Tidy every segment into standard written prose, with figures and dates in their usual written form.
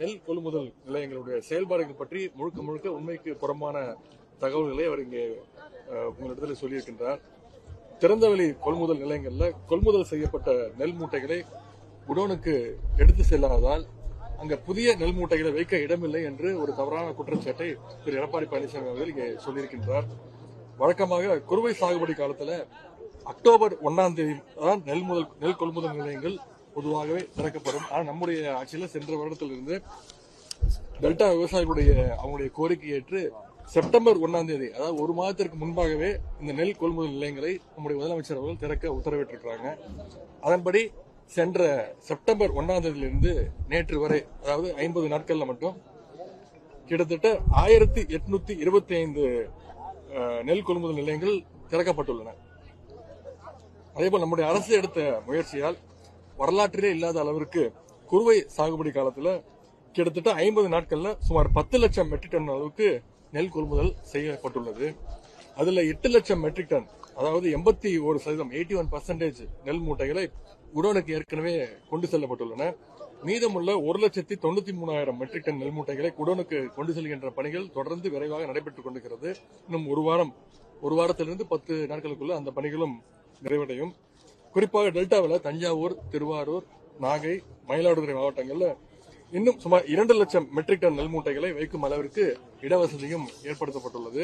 நெல் கொள்முதல் நிலையங்களுடைய செயல்பாடுகள் பற்றி முழுக்க முழுக்க உண்மைக்கு புறம்பான தகவல்களை அவர் இங்கே உங்களிடத்தில் சொல்லியிருக்கின்றார். திறந்தவெளி கொள்முதல் நிலையங்கள்ல கொள்முதல் செய்யப்பட்ட நெல் மூட்டைகளை குடோனுக்கு எடுத்து செல்லாததால் அங்க புதிய நெல் மூட்டைகளை வைக்க இடமில்லை என்று ஒரு தவறான குற்றச்சாட்டை திரு எடப்பாடி பழனிசாமி அவர்கள் இங்கே சொல்லியிருக்கின்றார். வழக்கமாக குறுவை சாகுபடி காலத்துல அக்டோபர் 1ஆம் தேதி தான் நெல் கொள்முதல் நிலையங்கள் பொதுவாகவே திறக்கப்படும். ஆனால் நம்முடைய ஆட்சியில் சென்ற வருடத்திலிருந்து டெல்டா விவசாயிகளுடைய அவங்களுடைய கோரிக்கை ஏற்று செப்டம்பர் 1ஆம் தேதி, அதாவது ஒரு மாதத்திற்கு முன்பாகவே இந்த நெல் கொள்முதல் நிலையங்களை நம்முடைய முதலமைச்சர் அவர்கள் திறக்க உத்தரவிட்டிருக்கிறாங்க. அதன்படி சென்ற செப்டம்பர் 1ஆம் தேதியிலிருந்து நேற்று வரை, அதாவது 50 நாட்கள்ல மட்டும் கிட்டத்தட்ட 1825 நெல் கொள்முதல் நிலையங்கள் திறக்கப்பட்டுள்ளன. அதேபோல் நம்முடைய அரசு எடுத்த முயற்சியால் வரலாற்றிலே இல்லாத அளவிற்கு குறுவை சாகுபடி காலத்தில் கிட்டத்தட்ட 50 நாட்கள்ல சுமார் 10 லட்சம் மெட்ரிக் டன் அளவுக்கு நெல் கொள்முதல் செய்யப்பட்டுள்ளது. அதுல 8 லட்சம் மெட்ரிக் டன், அதாவது 81%, 81% நெல் மூட்டைகளை குடோனுக்கு ஏற்கனவே கொண்டு செல்லப்பட்டுள்ளன. மீதமுள்ள 1,93,000 மெட்ரிக் டன் நெல் மூட்டைகளை குடோனுக்கு கொண்டு செல்கின்ற பணிகள் தொடர்ந்து விரைவாக நடைபெற்றுக் கொண்டிருக்கிறது. இன்னும் ஒரு வாரத்திலிருந்து 10 நாட்களுக்குள்ள அந்த பணிகளும் நிறைவடையும். குறிப்பாக டெல்டாவில் தஞ்சாவூர், திருவாரூர், நாகை, மயிலாடுதுறை மாவட்டங்கள்ல இன்னும் சுமார் 2 லட்சம் மெட்ரிக் டன் நெல் மூட்டைகளை வைக்கும் அளவிற்கு இடவசதியும் ஏற்படுத்தப்பட்டுள்ளது.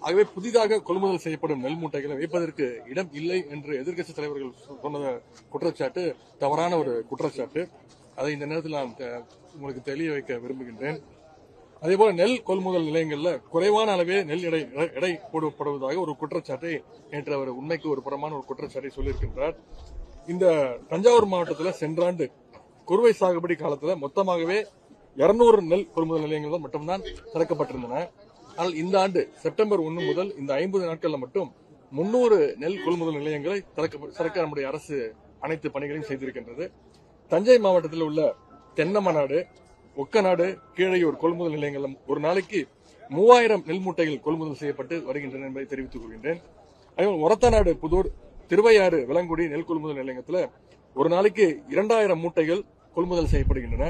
ஆகவே புதிதாக கொள்முதல் செய்யப்படும் நெல் மூட்டைகளை வைப்பதற்கு இடம் இல்லை என்று எதிர்க்கட்சித் தலைவர்கள் சொன்ன குற்றச்சாட்டு தவறான ஒரு குற்றச்சாட்டு. அதை இந்த நேரத்தில் நான் உங்களுக்கு தெளிய வைக்க விரும்புகின்றேன். அதேபோல நெல் கொள்முதல் நிலையங்கள்ல குறைவான அளவே நெல் எடை போடப்படுவதாக ஒரு குற்றச்சாட்டை நேற்று அவர் உண்மைக்கு ஒரு புறமான ஒரு குற்றச்சாட்டை சொல்லியிருக்கின்றார். இந்த தஞ்சாவூர் மாவட்டத்தில் சென்ற ஆண்டு குறுவை சாகுபடி காலத்தில் மொத்தமாகவே 200 நெல் கொள்முதல் நிலையங்கள் மட்டும்தான் திறக்கப்பட்டிருந்தன. ஆனால் இந்த ஆண்டு செப்டம்பர் 1 முதல் இந்த 50 நாட்கள்ல மட்டும் 300 நெல் கொள்முதல் நிலையங்களை திறக்க நம்முடைய அரசு அனைத்து பணிகளையும் செய்திருக்கின்றது. தஞ்சை மாவட்டத்தில் உள்ள தென்னமநாடு, ஒக்கநாடு, கீழையூர் கொள்முதல் நிலையங்கள் ஒரு நாளைக்கு 3000 நெல் மூட்டைகள் கொள்முதல் செய்யப்பட்டு வருகின்றன என்பதை தெரிவித்துக் கொள்கின்றேன். அதேபோல் ஒரத்தநாடு, புதூர், திருவையாறு, விலங்குடி நெல் கொள்முதல் நிலையத்தில் ஒரு நாளைக்கு 2000 மூட்டைகள் கொள்முதல் செய்யப்படுகின்றன.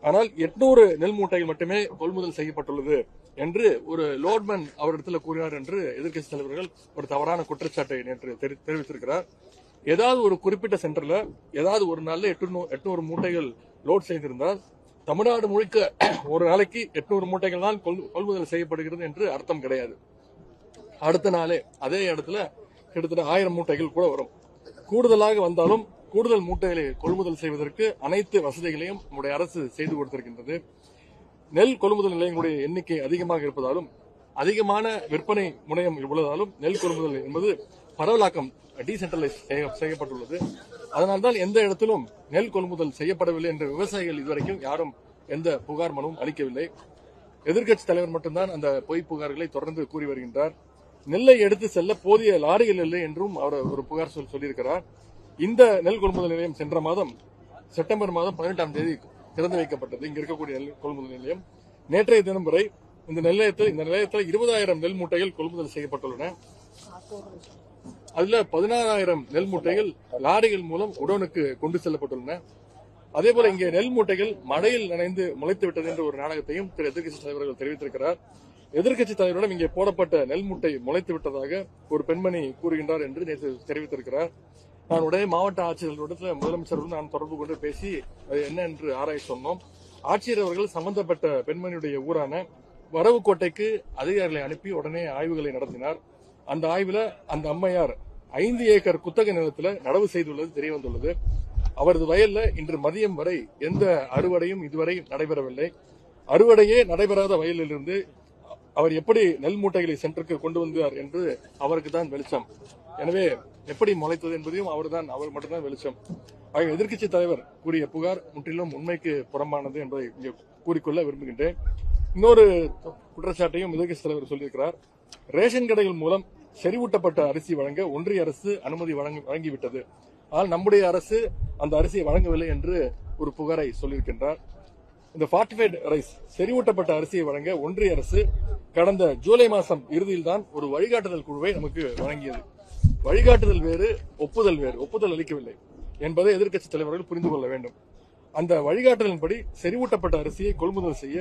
ஆனால் 800 நெல் மூட்டைகள் மட்டுமே கொள்முதல் செய்யப்பட்டுள்ளது என்று ஒரு லோட்மேன் அவரிடத்தில் கூறினார் என்று எதிர்க்கட்சித் தலைவர்கள் ஒரு தவறான குற்றச்சாட்டை நேற்று தெரிவித்திருக்கிறார். ஏதாவது ஒரு குறிப்பிட்ட சென்டர்ல ஏதாவது ஒரு நாள்ல 800 மூட்டைகள் லோட் செய்திருந்தால் தமிழ்நாடு முழுக்க ஒரு நாளைக்கு 800 மூட்டைகள் தான் கொள்முதல் செய்யப்படுகிறது என்று அர்த்தம் கிடையாது. அடுத்த நாளே அதே இடத்துல கிட்டத்தட்ட 1000 மூட்டைகள் கூட வரும். கூடுதலாக வந்தாலும் கூடுதல் மூட்டைகளை கொள்முதல் செய்வதற்கு அனைத்து வசதிகளையும் நம்முடைய அரசு செய்து கொடுத்திருக்கின்றது. நெல் கொள்முதல் நிலையங்களுடைய எண்ணிக்கை அதிகமாக இருப்பதாலும் அதிகமான விற்பனை முனையம் உள்ளதாலும் நெல் கொள்முதல் என்பது பரவலாக்கம் டீசென்ட்ரலைஸ் செய்யப்பட்டுள்ளது. அதனால்தான் எந்த இடத்திலும் நெல் கொள்முதல் செய்யப்படவில்லை என்ற விவசாயிகள் இதுவரைக்கும் யாரும் எந்த புகார் மனுவும் அளிக்கவில்லை. எதிர்க்கட்சித் தலைவர் மட்டும்தான் அந்த பொய் புகார்களை தொடர்ந்து கூறி வருகின்றார். நெல்லை எடுத்து செல்ல போதிய லாரிகள் இல்லை என்றும் அவர் ஒரு புகார் சொல்லியிருக்கிறார். இந்த நெல் கொள்முதல் நிலையம் சென்ற மாதம் செப்டம்பர் மாதம் 18ஆம் தேதி திறந்து வைக்கப்பட்டது. இங்க இருக்கக்கூடிய நெல் கொள்முதல் நிலையம் நேற்றைய தினம் வரை இந்த நிலையத்தில் 20,000 நெல் மூட்டைகள் கொள்முதல் செய்யப்பட்டுள்ளன. அதுல 16,000 நெல் மூட்டைகள் லாரிகள் மூலம் குடோனுக்கு கொண்டு செல்லப்பட்டுள்ளன. அதேபோல இங்கே நெல் மூட்டைகள் மழையில் நனைந்து முளைத்து விட்டது என்ற ஒரு நாடகத்தையும் திரு எதிர்க்கட்சித் தலைவர்கள் தெரிவித்திருக்கிறார். எதிர்க்கட்சித் தலைவரிடம் இங்கே போடப்பட்ட நெல் மூட்டை முளைத்து விட்டதாக ஒரு பெண்மணி கூறுகின்றார் என்று நேற்று தெரிவித்திருக்கிறார். நான் உடனே மாவட்ட ஆட்சியர்களிடத்தில் முதலமைச்சருடன் நான் தொடர்பு கொண்டு பேசி அது என்ன என்று ஆராய சொன்னோம். ஆட்சியர் அவர்கள் சம்பந்தப்பட்ட பெண்மணியுடைய ஊரான வரவுக்கோட்டைக்கு அதிகாரிகளை அனுப்பி உடனே ஆய்வுகளை நடத்தினார். அந்த ஆய்வுல அந்த அம்மையார் 5 ஏக்கர் குத்தகை நிலத்தில் நடவு செய்துள்ளது தெரிய வந்துள்ளது. அவரது வயல்ல இன்று மதியம் வரை எந்த அறுவடையும் இதுவரை நடைபெறவில்லை. அறுவடையே நடைபெறாத வயலிலிருந்து அவர் எப்படி நெல் மூட்டைகளை சென்டருக்கு கொண்டு வந்தார் என்று அவருக்கு தான் வெளிச்சம். எனவே எப்படி முளைத்தது என்பதையும் அவர் மட்டும்தான் வெளிச்சம். எதிர்க்கட்சி தலைவர் கூறிய புகார் முற்றிலும் உண்மைக்கு புறம்பானது என்பதை இங்கே கூறிக்கொள்ள விரும்புகின்றேன். இன்னொரு குற்றச்சாட்டையும் எதிர்க்கட்சி தலைவர் சொல்லியிருக்கிறார். ரேஷன் கடைகள் மூலம் செறிவூட்டப்பட்ட அரிசி வழங்க ஒன்றிய அரசு அனுமதி வழங்கிவிட்டது. ஆனால் நம்முடைய அரசு அந்த அரிசியை வழங்கவில்லை என்று ஒரு புகாரை சொல்லியிருக்கின்றார். இந்த ஃபார்ட்டிஃபைட் ரைஸ் செறிவூட்டப்பட்ட அரிசியை வழங்க ஒன்றிய அரசு கடந்த ஜூலை மாதம் இறுதியில் தான் ஒரு வழிகாட்டுதல் குழுவை நமக்கு வழங்கியது. வழிகாட்டுதல் வேறு, ஒப்புதல் வேறு. ஒப்புதல் அளிக்கவில்லை என்பதை எதிர்க்கட்சித் தலைவர்கள் புரிந்து கொள்ள வேண்டும். அந்த வழிகாட்டலின்படி செறிவூட்டப்பட்ட அரிசியை கொள்முதல் செய்ய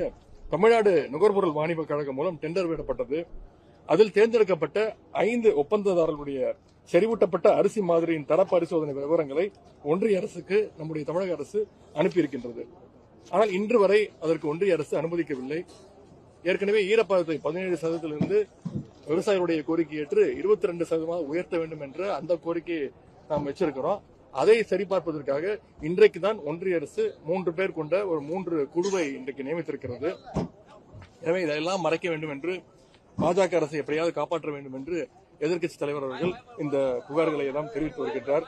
தமிழ்நாடு நுகர்பொருள் வாணிப கழகம் மூலம் டெண்டர் விடப்பட்டது. அதில் தேர்ந்தெடுக்கப்பட்ட 5 ஒப்பந்ததாரர்களுடைய செறிவூட்டப்பட்ட அரிசி மாதிரியின் தர பரிசோதனை விவரங்களை ஒன்றிய அரசுக்கு நம்முடைய தமிழக அரசு அனுப்பியிருக்கின்றது. ஆனால் இன்று வரை அதற்கு ஒன்றிய அரசு அனுமதிக்கவில்லை. ஏற்கனவே ஈரப்பதத்தை 17% விவசாயிகளுடைய கோரிக்கை ஏற்று 22% உயர்த்த வேண்டும் என்ற அந்த கோரிக்கையை நாம் வச்சிருக்கிறோம். அதை சரிபார்ப்பதற்காக இன்றைக்கு தான் ஒன்றிய அரசு 3 பேர் கொண்ட ஒரு 3 குழுவை இன்றைக்கு நியமித்திருக்கிறது. எனவே இதெல்லாம் மறைக்க வேண்டும் என்று, பாஜக அரசை எப்படியாவது காப்பாற்ற வேண்டும் என்று எதிர்க்கட்சி தலைவர் அவர்கள் இந்த புகார்களை எல்லாம் தெரிவித்து வருகின்றார்.